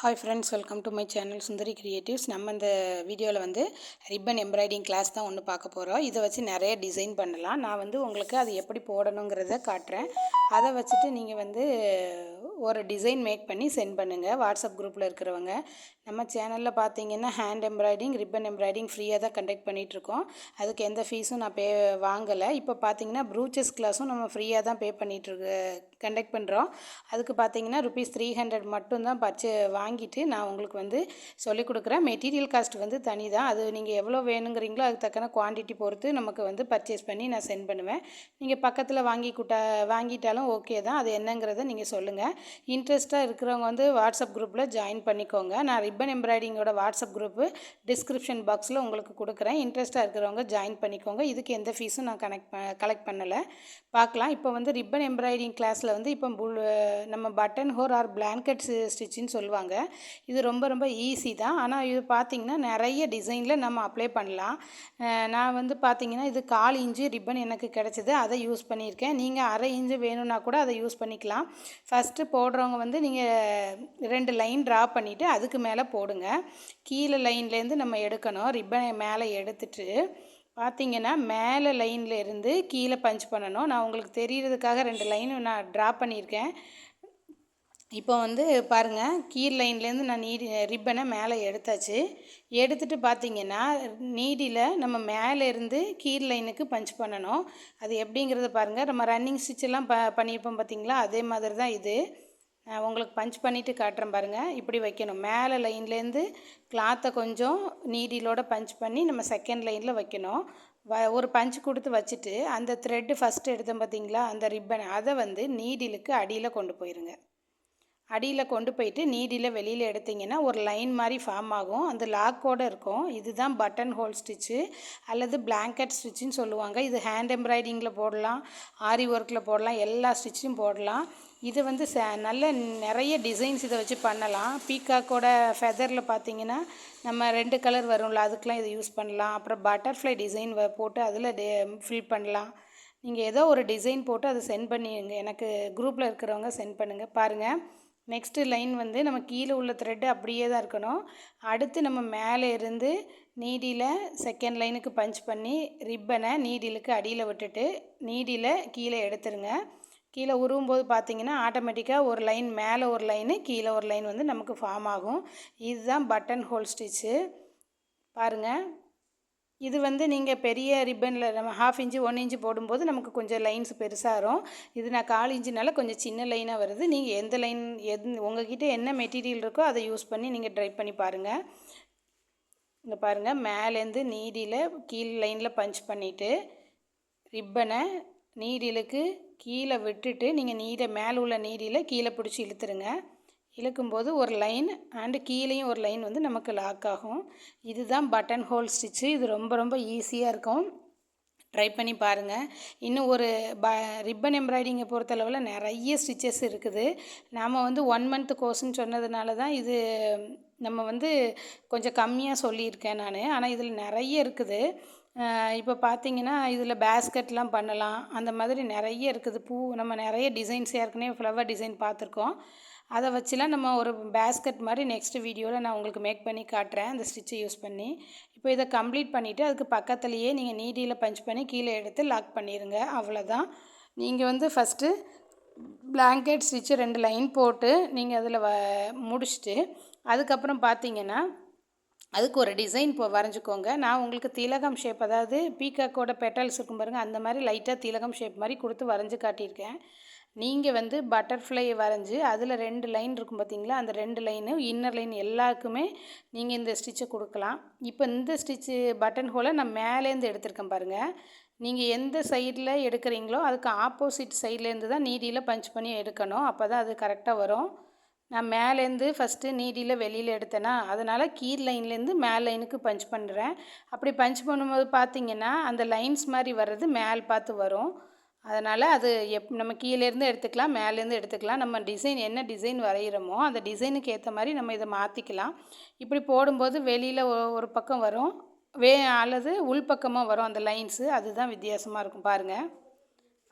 Hi friends, welcome to my channel Sundari creatives. நம்ம இந்த வீடியோவில் வந்து ரிப்பன் எம்ப்ராய்டிங் கிளாஸ் தான் ஒன்று பார்க்க போகிறோம். இதை வச்சு நிறைய டிசைன் பண்ணலாம். நான் வந்து உங்களுக்கு அது எப்படி போடணுங்கிறத காட்டுறேன். அதை வச்சுட்டு நீங்கள் வந்து ஒரு டிசைன் மேக் பண்ணி சென்ட் பண்ணுங்கள். வாட்ஸ்அப் குரூப்பில் இருக்கிறவங்க நம்ம சேனலில் பார்த்தீங்கன்னா ஹேண்ட் எம்ப்ராய்டிங், ரிப்பன் எம்ப்ராய்டிங் ஃப்ரீயாக தான் கண்டக்ட் பண்ணிகிட்ருக்கோம். அதுக்கு எந்த ஃபீஸும் நான் வாங்கலை. இப்போ பார்த்தீங்கன்னா ப்ரூச்சஸ் கிளாஸும் நம்ம ஃப்ரீயாக தான் கண்டக்ட் பண்ணுறோம். அதுக்கு பார்த்தீங்கன்னா ₹300 மட்டும்தான் வாங்கிட்டு நான் உங்களுக்கு வந்து சொல்லிக் கொடுக்குறேன். மெட்டீரியல் காஸ்ட் வந்து தனி தான். அது நீங்கள் எவ்வளோ வேணுங்கிறீங்களோ அதுக்கு தக்கன குவான்டிட்டி பொறுத்து நமக்கு வந்து பர்ச்சேஸ் பண்ணி நான் சென்ட் பண்ணுவேன். நீங்கள் பக்கத்தில் வாங்கிட்டாலும் ஓகே தான். அது என்னங்கிறத நீங்கள் சொல்லுங்கள். இன்ட்ரெஸ்ட்டாக இருக்கிறவங்க வந்து வாட்ஸ்அப் குரூப்பில் ஜாயின் பண்ணிக்கோங்க. நான் ரிப்பன் எம்ப்ராய்டிங்கோட வாட்ஸ்அப் குரூப்பு டிஸ்கிரிப்ஷன் பாக்ஸில் உங்களுக்கு கொடுக்குறேன். இன்ட்ரெஸ்ட்டாக இருக்கிறவங்க ஜாயின் பண்ணிக்கோங்க. இதுக்கு எந்த ஃபீஸும் நான் கலெக்ட் பண்ணலை. பார்க்கலாம். இப்போ வந்து ரிப்பன் எம்ப்ராய்டிங் கிளாஸில் வந்து இப்போ நம்ம பட்டன் ஹோல் ஆர் பிளாங்கெட் ஸ்டிச்சின்னு சொல்லுவாங்க. இது ரொம்ப ரொம்ப ஈஸி தான். ஆனால் இது பார்த்திங்கன்னா நிறைய டிசைனில் நம்ம அப்ளை பண்ணலாம். நான் வந்து பார்த்திங்கன்னா இது 1/4 இன்ச்சு ரிப்பன் எனக்கு கிடச்சிது. அதை யூஸ் பண்ணியிருக்கேன். நீங்கள் 1/2 இன்ச்சு வேணும்னா கூட அதை யூஸ் பண்ணிக்கலாம். ஃபஸ்ட்டு போடுறவங்க வந்து நீங்கள் 2 லைன் ட்ரா பண்ணிவிட்டு அதுக்கு மேலே போடுங்க. கீழே லைன்லேருந்து நம்ம எடுக்கணும். ரிப்பனை மேலே எடுத்துட்டு பார்த்திங்கன்னா மேலே லைனில் இருந்து கீழே பஞ்ச் பண்ணணும். நான் உங்களுக்கு தெரியறதுக்காக 2 லைன் நான் ட்ரா பண்ணியிருக்கேன். இப்போ வந்து பாருங்கள், கீழ் லைன்லேருந்து நான் ரிப்பனை மேலே எடுத்தாச்சு. எடுத்துகிட்டு பார்த்திங்கன்னா நீடியில் நம்ம மேலே இருந்து கீழ் லைனுக்கு பஞ்ச் பண்ணணும். அது எப்படிங்கிறத பாருங்கள். நம்ம ரன்னிங் ஸ்டிச்செல்லாம் பண்ணியிருப்போம் பார்த்திங்களா, அதே மாதிரி தான் இது. நான் உங்களுக்கு பஞ்ச் பண்ணிவிட்டு காட்டுறேன் பாருங்கள். இப்படி வைக்கணும். மேலே லைன்லேருந்து கிளாத்தை கொஞ்சம் நீடிலோட பஞ்ச் பண்ணி நம்ம செகண்ட் லைனில் வைக்கணும். ஒரு பஞ்ச் கொடுத்து வச்சுட்டு அந்த த்ரெட்டு ஃபஸ்ட்டு எடுத்தோம் பார்த்திங்களா, அந்த ரிப்பனை அதை வந்து நீடிலுக்கு அடியில் கொண்டு போயிருங்க. அடியில் கொண்டு போயிட்டு நீடியில் வெளியில் எடுத்திங்கன்னா ஒரு லைன் மாதிரி ஃபார்ம் ஆகும். அந்த லாக்கோடு இருக்கும். இதுதான் பட்டன் ஹோல் ஸ்டிச்சு அல்லது பிளாங்கெட் ஸ்டிச்சுன்னு சொல்லுவாங்க. இது ஹேண்ட் எம்ப்ராய்டிங்கில் போடலாம், ஆரி ஒர்க்கில் போடலாம், எல்லா ஸ்டிச்சும் போடலாம். இது வந்து நல்ல நிறைய டிசைன்ஸ் இதை வச்சு பண்ணலாம். பீகாக்கோட ஃபெதரில் பார்த்திங்கன்னா நம்ம 2 கலர் வரும்ல, அதுக்கெலாம் இதை யூஸ் பண்ணலாம். அப்புறம் பட்டர்ஃப்ளை டிசைன் போட்டு அதில் ஃபில் பண்ணலாம். நீங்கள் ஏதோ ஒரு டிசைன் போட்டு அதை சென்ட் பண்ணிடுங்க. எனக்கு குரூப்பில் இருக்கிறவங்க சென்ட் பண்ணுங்கள். பாருங்கள், நெக்ஸ்ட்டு லைன் வந்து நம்ம கீழே உள்ள த்ரெட்டு அப்படியே தான் இருக்கணும். அடுத்து நம்ம மேலே இருந்து நீடியில் செகண்ட் லைனுக்கு பஞ்ச் பண்ணி ரிப்பனை நீடிலுக்கு அடியில் விட்டுட்டு நீடியில் கீழே எடுத்துருங்க. கீழே உருவும்போது பார்த்திங்கன்னா ஆட்டோமேட்டிக்காக ஒரு லைன் மேலே ஒரு லைனு கீழே ஒரு லைன் வந்து நமக்கு ஃபார்ம் ஆகும். இதுதான் பட்டன் ஹோல் ஸ்டிச்சு. பாருங்கள், இது வந்து நீங்கள் பெரிய ரிப்பனில் நம்ம 1/2 இன்ச்சு 1 இன்ச்சு போடும்போது நமக்கு கொஞ்சம் லைன்ஸ் பெருசாக வரும். இது நான் 1/4 இன்ச்சுனால கொஞ்சம் சின்ன லைனாக வருது. நீங்கள் எந்த லைன் உங்கள்கிட்ட என்ன மெட்டீரியல் இருக்கோ அதை யூஸ் பண்ணி நீங்கள் ட்ரை பண்ணி பாருங்கள். இங்கே பாருங்கள், மேலேருந்து நீடியில் கீழ் லைனில் பஞ்ச் பண்ணிவிட்டு ரிப்பனை நீடிலுக்கு கீழே விட்டுட்டு நீங்கள் மேலே உள்ள நீடியில் கீழே பிடிச்சி இழுத்துருங்க. இழுக்கும்போது ஒரு லைன் அண்டு கீழேயும் ஒரு லைன் வந்து நமக்கு லாக் ஆகும். இதுதான் பட்டன் ஹோல் ஸ்டிச்சு. இது ரொம்ப ரொம்ப ஈஸியாக இருக்கும். ட்ரை பண்ணி பாருங்கள். இன்னும் ஒரு ரிப்பன் எம்ப்ராய்டிங்கை பொறுத்தளவில் நிறைய ஸ்டிச்சஸ் இருக்குது. நாம் வந்து 1 மந்த் கோர்ஸ்ன்னு சொன்னதுனால தான் இது நம்ம வந்து கொஞ்சம் கம்மியாக சொல்லியிருக்கேன் நான். ஆனால் இதில் நிறைய இருக்குது. இப்போ பார்த்திங்கன்னா இதில் பேஸ்கெட்லாம் பண்ணலாம். அந்த மாதிரி நிறைய இருக்குது. நம்ம நிறைய டிசைன்ஸ் ஏற்கனவே ஃப்ளவர் டிசைன் பார்த்துருக்கோம். அதை வச்சுலாம் நம்ம ஒரு பேஸ்கெட் மாதிரி நெக்ஸ்ட் வீடியோவில் நான் உங்களுக்கு மேக் பண்ணி காட்டுறேன், அந்த ஸ்டிச்சை யூஸ் பண்ணி. இப்போ இதை கம்ப்ளீட் பண்ணிவிட்டு அதுக்கு பக்கத்துலேயே நீங்கள் நீடியில் பஞ்ச் பண்ணி கீழே எடுத்து லாக் பண்ணிடுங்க. அவ்வளோதான். நீங்கள் வந்து ஃபஸ்ட்டு பிளாங்கெட் ஸ்டிச்சு 2 லைன் போட்டு நீங்கள் அதில் முடிச்சுட்டு அதுக்கப்புறம் பார்த்திங்கன்னா அதுக்கு ஒரு டிசைன் வரைஞ்சிக்கோங்க. நான் உங்களுக்கு திலகம் ஷேப், அதாவது பீகாக்கோட பெட்டல்ஸ் இருக்கும் பாருங்கள், அந்த மாதிரி லைட்டாக திலகம் ஷேப் மாதிரி கொடுத்து வரைஞ்சி காட்டியிருக்கேன். நீங்கள் வந்து பட்டர்ஃப்ளை வரைஞ்சி அதில் 2 லைன் இருக்கும் பார்த்திங்களா, அந்த 2 லைனு இன்னர் லைன் எல்லாருக்குமே நீங்கள் இந்த ஸ்டிச்சை கொடுக்கலாம். இப்போ இந்த ஸ்டிச்சு பட்டன் ஹோலை நான் மேலேருந்து எடுத்திருக்கேன் பாருங்கள். நீங்கள் எந்த சைடில் எடுக்கிறீங்களோ அதுக்கு ஆப்போசிட் சைட்லேருந்து தான் நீடியில் பஞ்ச் பண்ணி எடுக்கணும். அப்போ தான் அது கரெக்டாக வரும். நான் மேலேருந்து ஃபஸ்ட்டு நீடியில் வெளியில் எடுத்தேன்னா, அதனால் கீழ் லைன்லேருந்து மேல் லைனுக்கு பஞ்ச் பண்ணுறேன். அப்படி பஞ்ச் பண்ணும்போது பார்த்திங்கன்னா அந்த லைன்ஸ் மாதிரி வர்றது மேல் பார்த்து வரும். அதனால் அது நம்ம கீழேருந்து எடுத்துக்கலாம், மேலேருந்து எடுத்துக்கலாம். நம்ம என்ன டிசைன் வரைகிறோமோ அந்த டிசைனுக்கு ஏற்ற மாதிரி நம்ம இதை மாற்றிக்கலாம். இப்படி போடும்போது வெளியில் ஒரு பக்கம் வரும், அல்லது உள்பக்கமாக வரும் அந்த லைன்ஸு. அதுதான் வித்தியாசமாக இருக்கும். பாருங்கள்,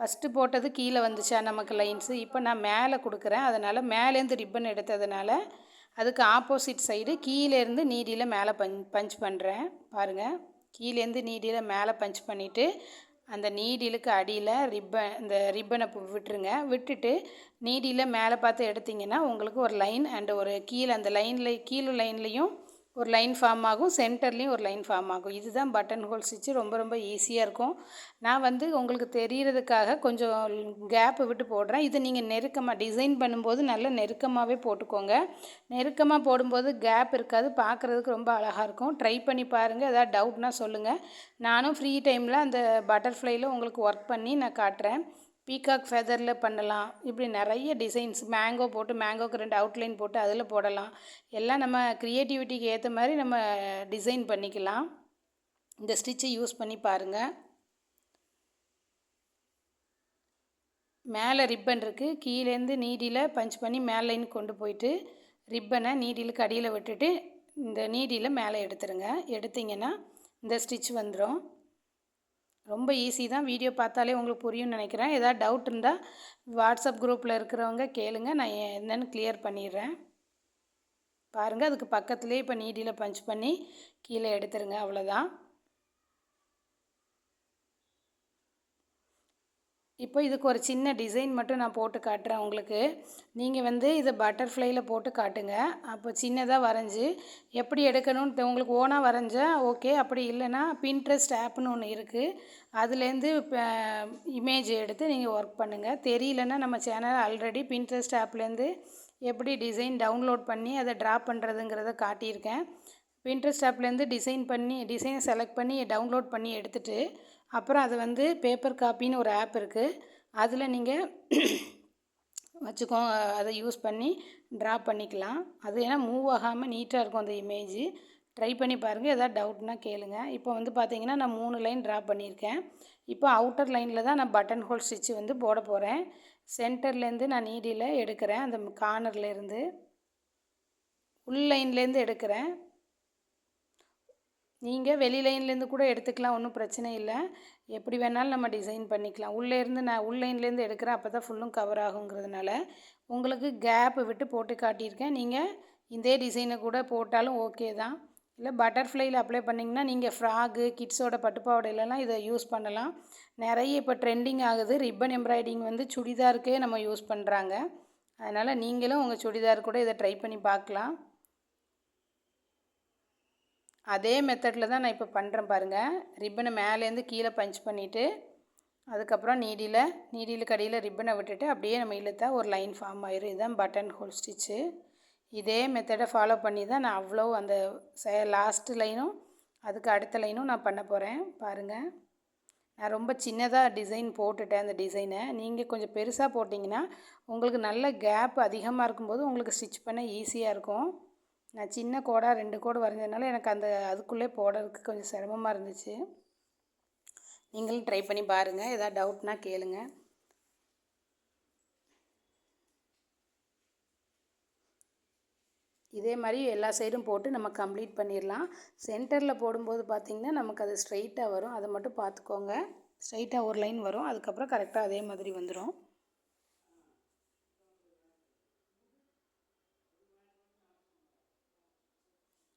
ஃபஸ்ட்டு போட்டது கீழே வந்துச்சா நமக்கு லைன்ஸு. இப்போ நான் மேலே கொடுக்குறேன். அதனால் மேலேருந்து ரிப்பன் எடுத்ததுனால அதுக்கு ஆப்போசிட் சைடு கீழேருந்து நீடியில் மேலே பஞ்ச் பண்ணுறேன் பாருங்கள். கீழேருந்து நீடியில் மேலே பஞ்ச் பண்ணிவிட்டு அந்த நீடிலுக்கு அடியில் இந்த ரிப்பனை விட்டுருங்க. விட்டுட்டு நீடியில் மேலே பார்த்து எடுத்திங்கன்னா உங்களுக்கு ஒரு லைன் அண்டு ஒரு கீழே அந்த கீழே லைன்லேயும் ஒரு லைன் ஃபார்ம் ஆகும், சென்டர்லேயும் ஒரு லைன் ஃபார்ம் ஆகும். இதுதான் பட்டன் ஹோல் ஸ்டிச்சு. ரொம்ப ரொம்ப ஈஸியாக இருக்கும். நான் உங்களுக்கு தெரிகிறதுக்காக கொஞ்சம் கேப்பு விட்டு போடுறேன். இது நீங்கள் நெருக்கமாக டிசைன் பண்ணும்போது நல்லா நெருக்கமாகவே போட்டுக்கோங்க. நெருக்கமாக போடும்போது கேப் இருக்காது, பார்க்குறதுக்கு ரொம்ப அழகாக இருக்கும். ட்ரை பண்ணி பாருங்கள். ஏதாவது டவுட்னால் சொல்லுங்கள். நானும் ஃப்ரீ டைமில் அந்த பட்டர்ஃப்ளைல உங்களுக்கு ஒர்க் பண்ணி நான் காட்டுறேன். பீகாக் ஃபெதரில் பண்ணலாம். இப்படி நிறைய டிசைன்ஸ் மேங்கோ போட்டு மேங்கோக்கு 2 அவுட்லைன் போட்டு அதில் போடலாம். எல்லாம் நம்ம க்ரியேட்டிவிட்டிக்கு ஏற்ற மாதிரி நம்ம டிசைன் பண்ணிக்கலாம். இந்த ஸ்டிச்சை யூஸ் பண்ணி பாருங்கள். மேலே ரிப்பன் இருக்குது. கீழேருந்து நீடியில் பஞ்ச் பண்ணி மேலே லைன் கொண்டு போயிட்டு ரிப்பனை நீடிலுக்கு அடியில் விட்டுட்டு இந்த நீடியில் மேலே எடுத்துருங்க. எடுத்திங்கன்னா இந்த ஸ்டிச் வந்துடும். ரொம்ப ஈஸி தான். வீடியோ பார்த்தாலே உங்களுக்கு புரியும்னு நினைக்கிறேன். ஏதாவது டவுட் இருந்தால் வாட்ஸ்அப் குரூப்பில் இருக்கிறவங்க கேளுங்க, நான் என்னென்னு கிளியர் பண்ணிடுறேன். பாருங்கள், அதுக்கு பக்கத்துலேயே இப்போ நீடியில் பஞ்ச் பண்ணி கீழே எடுத்துருங்க. அவ்வளோதான். இப்போ இதுக்கு ஒரு சின்ன டிசைன் மட்டும் நான் போட்டு காட்டுறேன் உங்களுக்கு. நீங்கள் இதை பட்டர்ஃப்ளைல போட்டு காட்டுங்க. அப்போ சின்னதாக வரைஞ்சி எப்படி எடுக்கணும்னு உங்களுக்கு ஓனாக வரைஞ்சா ஓகே. அப்படி இல்லைன்னா பின்ட்ரெஸ்ட் ஆப்னு ஒன்று இருக்குது, அதுலேருந்து இமேஜ் எடுத்து நீங்கள் ஒர்க் பண்ணுங்கள். தெரியலன்னா நம்ம சேனல் ஆல்ரெடி பின்ட்ரெஸ்ட் ஆப்லேருந்து எப்படி டிசைன் டவுன்லோட் பண்ணி அதை ட்ரா பண்ணுறதுங்கிறத காட்டியிருக்கேன். பின்ட்ரெஸ்ட் ஆப்லேருந்து டிசைனை செலக்ட் பண்ணி டவுன்லோட் பண்ணி எடுத்துகிட்டு அப்புறம் அது பேப்பர் காப்பின்னு ஒரு ஆப் இருக்குது, அதில் நீங்கள் வச்சுக்கோங்க. அதை யூஸ் பண்ணி ட்ரா பண்ணிக்கலாம். அது ஏன்னா மூவ் ஆகாமல் நீட்டாக இருக்கும் அந்த இமேஜ். ட்ரை பண்ணி பாருங்கள். எதாவது டவுட்னால் கேளுங்க. இப்போ பார்த்தீங்கன்னா நான் 3 லைன் ட்ரா பண்ணியிருக்கேன். இப்போ அவுட்டர் லைனில் தான் நான் பட்டன் ஹோல் ஸ்டிச்சு போட போகிறேன். சென்டர்லேருந்து நான் நீடியில் எடுக்கிறேன். அந்த கார்னர்லேருந்து உள் லைன்லேருந்து எடுக்கிறேன். நீங்கள் வெளி லைன்லேருந்து கூட எடுத்துக்கலாம், ஒன்றும் பிரச்சனை இல்லை. எப்படி வேணாலும் நம்ம டிசைன் பண்ணிக்கலாம். நான் உள் லைன்லேருந்து எடுக்கிறேன், அப்போ தான் ஃபுல்லும் கவர் ஆகுங்கிறதுனால உங்களுக்கு கேப்பு விட்டு போட்டு காட்டியிருக்கேன். நீங்கள் இதே டிசைனை கூட போட்டாலும் ஓகே தான். இல்லை பட்டர்ஃப்ளைல அப்ளை பண்ணிங்கன்னா நீங்கள் ஃப்ராகு கிட்ஸோட பட்டுப்பாவடையிலலாம் இதை யூஸ் பண்ணலாம். நிறைய இப்போ ட்ரெண்டிங் ஆகுது. ரிப்பன் எம்ப்ராய்டிங் சுடிதாருக்கே நம்ம யூஸ் பண்ணுறாங்க. அதனால் நீங்களும் உங்கள் சுடிதார் கூட இதை ட்ரை பண்ணி பார்க்கலாம். அதே மெத்தடில் தான் நான் இப்போ பண்ணுறேன் பாருங்கள். ரிப்பனை மேலேருந்து கீழே பஞ்ச் பண்ணிவிட்டு அதுக்கப்புறம் நீடிலுக்கு அடியில் ரிப்பனை விட்டுட்டு அப்படியே நம்ம இழுத்தா ஒரு லைன் ஃபார்ம் ஆயிரும். இதுதான் பட்டன் ஹோல் ஸ்டிச்சு. இதே மெத்தடை ஃபாலோ பண்ணி தான் நான் அவ்வளோ அந்த லாஸ்ட்டு லைனும் அதுக்கு அடுத்த லைனும் நான் பண்ண போகிறேன். பாருங்கள், நான் ரொம்ப சின்னதாக டிசைன் போட்டுட்டேன். அந்த டிசைனை நீங்கள் கொஞ்சம் பெருசாக போட்டிங்கன்னா உங்களுக்கு நல்ல கேப் அதிகமாக இருக்கும்போது உங்களுக்கு ஸ்டிச் பண்ண ஈஸியாக இருக்கும். நான் சின்ன கோடாக 2 கோடு வரைஞ்சதுனால எனக்கு அதுக்குள்ளே போடுறதுக்கு கொஞ்சம் சிரமமாக இருந்துச்சு. நீங்களும் ட்ரை பண்ணி பாருங்கள். ஏதாவது டவுட்னால் கேளுங்க. இதே மாதிரி எல்லா சைடும் போட்டு நம்ம கம்ப்ளீட் பண்ணிடலாம். சென்டரில் போடும்போது பார்த்திங்கன்னா நமக்கு அது ஸ்ட்ரைட்டாக வரும். அதை மட்டும் பார்த்துக்கோங்க. ஸ்ட்ரைட்டாக ஒரு லைன் வரும், அதுக்கப்புறம் கரெக்டாக அதே மாதிரி வந்துடும்.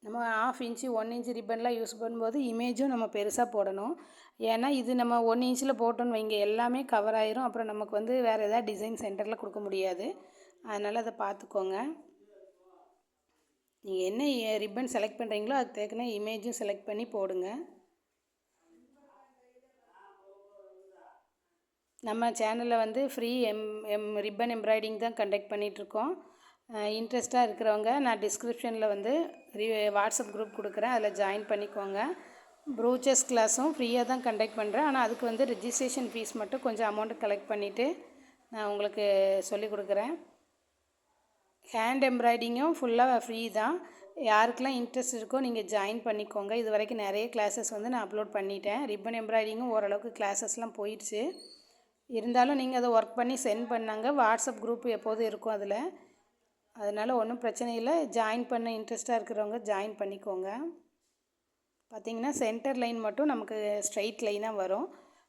நம்ம 1/2 இன்ச்சு 1 இன்ச்சு ரிப்பன்லாம் யூஸ் பண்ணும்போது இமேஜும் நம்ம பெருசாக போடணும். ஏன்னா இது நம்ம 1 இன்ச்சில் போட்டோன்னு வைங்க, எல்லாமே கவர் ஆயிரும். அப்புறம் நமக்கு வேறு எதாவது டிசைன் சென்டரில் கொடுக்க முடியாது. அதனால் அதை பார்த்துக்கோங்க. நீங்கள் என்ன ரிப்பன் செலக்ட் பண்ணுறீங்களோ அதுக்கு தக்கன இமேஜும் செலக்ட் பண்ணி போடுங்க. நம்ம சேனலில் ஃப்ரீ ரிப்பன் எம்ப்ராய்டிங் தான் கண்டக்ட் பண்ணிகிட்ருக்கோம். இன்ட்ரெஸ்ட்டாக இருக்கிறவங்க நான் டிஸ்கிரிப்ஷனில் வாட்ஸ்அப் குரூப் கொடுக்குறேன், அதில் ஜாயின் பண்ணிக்கோங்க. ப்ரூச்சஸ் கிளாஸும் ஃப்ரீயாக தான் கண்டக்ட் பண்ணுறேன். ஆனால் அதுக்கு ரிஜிஸ்ட்ரேஷன் ஃபீஸ் மட்டும் கொஞ்சம் அமௌண்ட்டு கலெக்ட் பண்ணிவிட்டு நான் உங்களுக்கு சொல்லிக் கொடுக்குறேன். ஹேண்ட் எம்ப்ராய்டிங்கும் ஃபுல்லாக ஃப்ரீ தான். யாருக்கெல்லாம் இன்ட்ரெஸ்ட் இருக்கோ நீங்கள் ஜாயின் பண்ணிக்கோங்க. இது வரைக்கும் நிறைய கிளாஸஸ் நான் அப்லோட் பண்ணிட்டேன். ரிப்பன் எம்ப்ராய்டிங்கும் ஓரளவுக்கு கிளாஸஸ்லாம் போயிடுச்சு. இருந்தாலும் நீங்கள் அதை ஒர்க் பண்ணி சென்ட் பண்ணாங்க. வாட்ஸ்அப் குரூப் எப்போதும் இருக்கும் அதில். அதனால் ஒன்றும் பிரச்சனை இல்லை. ஜாயின் பண்ண இன்ட்ரெஸ்ட்டாக இருக்கிறவங்க ஜாயின் பண்ணிக்கோங்க. பார்த்திங்கன்னா சென்டர் லைன் மட்டும் நமக்கு ஸ்ட்ரைட் லைனாக வரும்.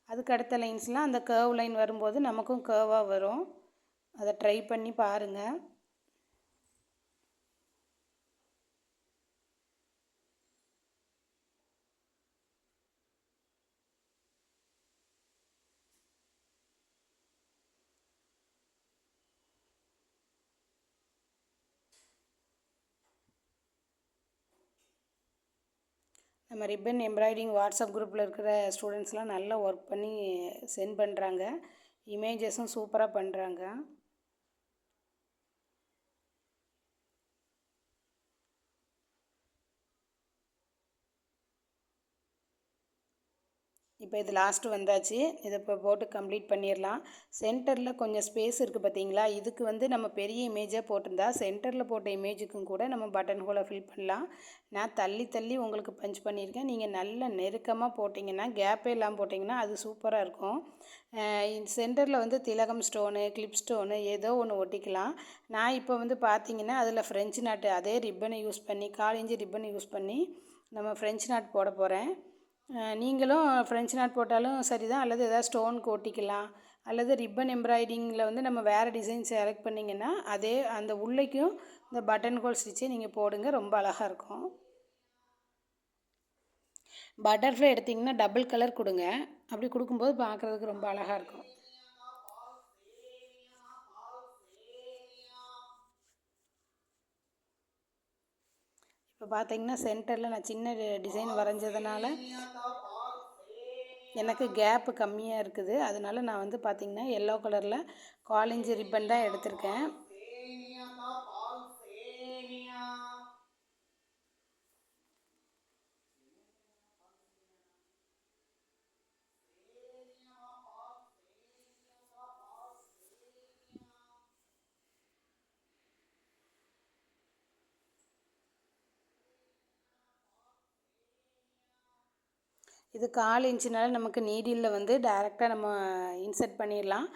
அதுக்கு அடுத்த லைன்ஸ்லாம் அந்த கர்வ் லைன் வரும்போது நமக்கும் கர்வாக வரும். அதை ட்ரை பண்ணி பாருங்கள். நம்ம ரிப்பன் எம்ப்ராய்டிங் வாட்ஸ்அப் குரூப்பில் இருக்கிற ஸ்டூடெண்ட்ஸ்லாம் நல்லா ஒர்க் பண்ணி சென்ட் பண்ணுறாங்க. இமேஜஸும் சூப்பராக பண்ணுறாங்க. இப்போ இது லாஸ்ட்டு வந்தாச்சு. இதை இப்போ போட்டு கம்ப்ளீட் பண்ணிடலாம். சென்டரில் கொஞ்சம் ஸ்பேஸ் இருக்குது பார்த்தீங்களா, இதுக்கு வந்து நம்ம பெரிய இமேஜாக போட்டிருந்தா சென்டரில் போட்ட இமேஜுக்கும் கூட நம்ம பட்டன் ஹோலை ஃபில் பண்ணலாம். நான் தள்ளி தள்ளி உங்களுக்கு பஞ்ச் பண்ணியிருக்கேன். நீங்கள் நல்ல நெருக்கமாக போட்டிங்கன்னா, கேப்பே இல்லாமல் போட்டிங்கன்னா அது சூப்பராக இருக்கும். சென்டரில் வந்து திலகம் ஸ்டோனு, கிளிப் ஸ்டோனு ஏதோ ஒன்று ஒட்டிக்கலாம். நான் இப்போ வந்து பார்த்திங்கன்னா அதில் ஃப்ரெஞ்சு நாட்டு அதே ரிப்பனை யூஸ் பண்ணி 1/4 இன்ச்சு ரிப்பனை யூஸ் பண்ணி நம்ம ஃப்ரெஞ்சு நாட் போட போகிறேன். நீங்களும் ஃப்ரெஞ்ச் நாட் போட்டாலும் சரி தான், அல்லது எதாவது ஸ்டோனுக்கு ஒட்டிக்கலாம். அல்லது ரிப்பன் எம்ப்ராய்டிங்கில் வந்து நம்ம வேறு டிசைன் செலக்ட் பண்ணிங்கன்னா அதே அந்த உள்ளேக்கும் இந்த பட்டன் ஹோல் ஸ்டிச்சை நீங்கள் போடுங்க, ரொம்ப அழகாக இருக்கும். பட்டர்ஃப்ளை எடுத்திங்கன்னா டபுள் கலர் கொடுங்க. அப்படி கொடுக்கும்போது பார்க்குறதுக்கு ரொம்ப அழகாக இருக்கும். இப்போ பார்த்தீங்கன்னா சென்டரில் நான் சின்ன டிசைன் வரைஞ்சதுனால எனக்கு கேப்பு கம்மியாக இருக்குது. அதனால நான் வந்து பார்த்திங்கன்னா எல்லோ கலரில் 1/4 இன்ச்சு ரிப்பன் தான் எடுத்திருக்கேன். இது 1/4 இன்ச்சுனால நமக்கு நீடிலில் வந்து டைரெக்டாக நம்ம இன்சர்ட் பண்ணிடலாம்.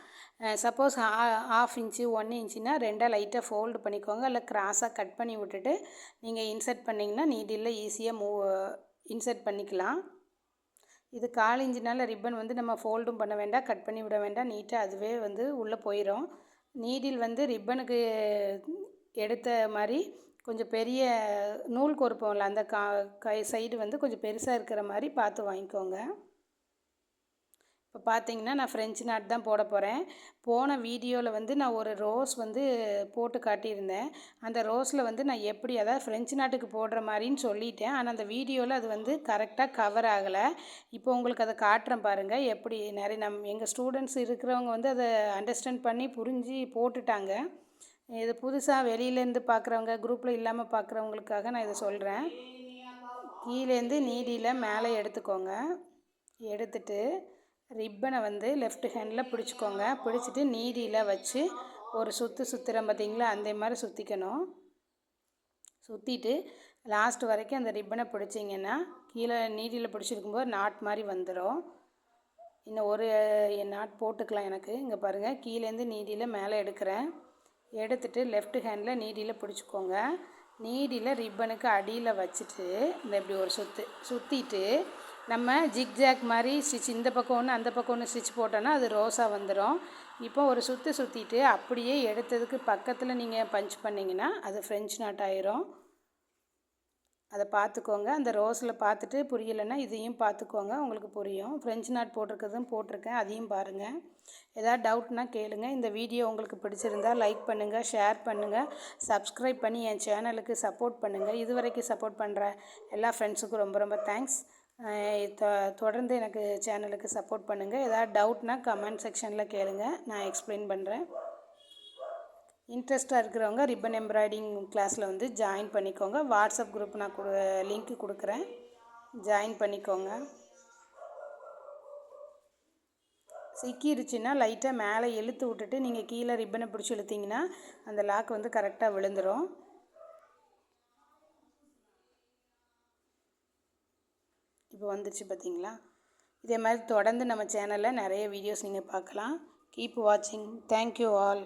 சப்போஸ் 1/2 இன்ச்சு 1 இன்ச்சுனா ரெண்டாக லைட்டாக ஃபோல்டு பண்ணிக்கோங்க, இல்லை கிராஸாக கட் பண்ணி விட்டுட்டு நீங்கள் இன்சர்ட் பண்ணிங்கன்னா நீடிலில் ஈஸியாக இன்சர்ட் பண்ணிக்கலாம். இது 1/4 இன்ச்சுனால ரிப்பன் வந்து நம்ம ஃபோல்டும் பண்ண வேண்டாம், கட் பண்ணி விட வேண்டாம், நீட்டாக அதுவே வந்து உள்ளே போயிடும். நீடில் வந்து ரிப்பனுக்கு எடுத்த மாதிரி கொஞ்சம் பெரிய நூல் கோர்ப்போம்ல அந்த கை சைடு வந்து கொஞ்சம் பெருசாக இருக்கிற மாதிரி பார்த்து வாங்கிக்கோங்க. இப்போ பார்த்தீங்கன்னா நான் ஃப்ரெஞ்சு நாட் தான் போட போகிறேன். போன வீடியோவில் வந்து நான் ஒரு ரோஸ் வந்து போட்டு காட்டியிருந்தேன். அந்த ரோஸில் வந்து நான் எப்படி அதாவது ஃப்ரெஞ்சு நாட்டுக்கு போடுற மாதிரின்னு சொல்லிட்டேன். ஆனால் அந்த வீடியோவில் அது வந்து கரெக்டாக கவர் ஆகலை. இப்போ உங்களுக்கு அதை காட்டுறேன் பாருங்கள். எப்படி நிறைய எங்கள் ஸ்டூடெண்ட்ஸ் இருக்கிறவங்க வந்து அதை அண்டர்ஸ்டாண்ட் பண்ணி புரிஞ்சு போட்டுட்டாங்க. இது புதுசாக வெளியிலேருந்து பார்க்குறவங்க, குரூப்பில் இல்லாமல் பார்க்குறவங்களுக்காக நான் இதை சொல்கிறேன். கீழேருந்து நீடியில் மேலே எடுத்துக்கோங்க. எடுத்துட்டு ரிப்பனை வந்து லெஃப்ட் ஹேண்டில் பிடிச்சிக்கோங்க. பிடிச்சிட்டு நீடியில் வச்சு ஒரு சுற்றுறோம் பார்த்தீங்களா, அந்த மாதிரி சுற்றிக்கணும். சுற்றிட்டு லாஸ்ட் வரைக்கும் அந்த ரிப்பனை பிடிச்சிங்கன்னா கீழே நீடியில் பிடிச்சிருக்கும்போது நாட் மாதிரி வந்துடும். இன்னும் ஒரு நாட் போட்டுக்கலாம் எனக்கு. இங்கே பாருங்கள், கீழேருந்து நீடியில் மேலே எடுக்கிறேன். எடுத்துகிட்டு லெஃப்ட் ஹேண்டில் நீடியில் பிடிச்சிக்கோங்க. நீடியில் ரிப்பனுக்கு அடியில் வச்சுட்டு இந்த இப்படி ஒரு சுற்றிட்டு நம்ம ஜிக்ஜாக் மாதிரி ஸ்டிச் இந்த பக்கம் ஒன்று அந்த பக்கம் ஒன்று ஸ்டிச் போட்டோன்னா அது ரோஸாக வந்துடும். இப்போ ஒரு சுற்றிட்டு அப்படியே எடுத்ததுக்கு பக்கத்தில் நீங்கள் பஞ்ச் பண்ணிங்கன்னா அது ஃப்ரெஞ்ச் நாட் ஆயிரும். அதை பார்த்துக்கோங்க. அந்த ரோஸில் பார்த்துட்டு புரியலைன்னா இதையும் பார்த்துக்கோங்க, உங்களுக்கு புரியும். ஃப்ரெஞ்ச் நாட் போட்டிருக்கிறதும் போட்டிருக்கேன், அதையும் பாருங்கள். ஏதாவது டவுட்னால் கேளுங்க. இந்த வீடியோ உங்களுக்கு பிடிச்சிருந்தால் லைக் பண்ணுங்கள், ஷேர் பண்ணுங்கள், சப்ஸ்கிரைப் பண்ணி என் சேனலுக்கு சப்போர்ட் பண்ணுங்கள். இது வரைக்கும் சப்போர்ட் பண்ணுற எல்லா ஃப்ரெண்ட்ஸுக்கும் ரொம்ப ரொம்ப தேங்க்ஸ். தொடர்ந்து எனக்கு சேனலுக்கு சப்போர்ட் பண்ணுங்கள். ஏதாவது டவுட்னால் கமெண்ட் செக்ஷனில் கேளுங்க, நான் எக்ஸ்பிளைன் பண்ணுறேன். இன்ட்ரெஸ்ட்டாக இருக்கிறவங்க ரிப்பன் எம்ப்ராய்டிங் கிளாஸில் வந்து ஜாயின் பண்ணிக்கோங்க. வாட்ஸ்அப் குரூப் நான் லிங்க்கு கொடுக்குறேன், ஜாயின் பண்ணிக்கோங்க. சிக்கிருச்சுன்னா லைட்டாக மேலே இழுத்து விட்டுட்டு நீங்கள் கீழே ரிப்பனை பிடிச்சி இழுத்திங்கன்னா அந்த லாக் வந்து கரெக்டாக விழுந்துடும். இப்போ வந்துடுச்சு பார்த்தீங்களா. இதே மாதிரி தொடர்ந்து நம்ம சேனலில் நிறைய வீடியோஸ் நீங்கள் பார்க்கலாம். கீப் வாட்சிங். Thank you all.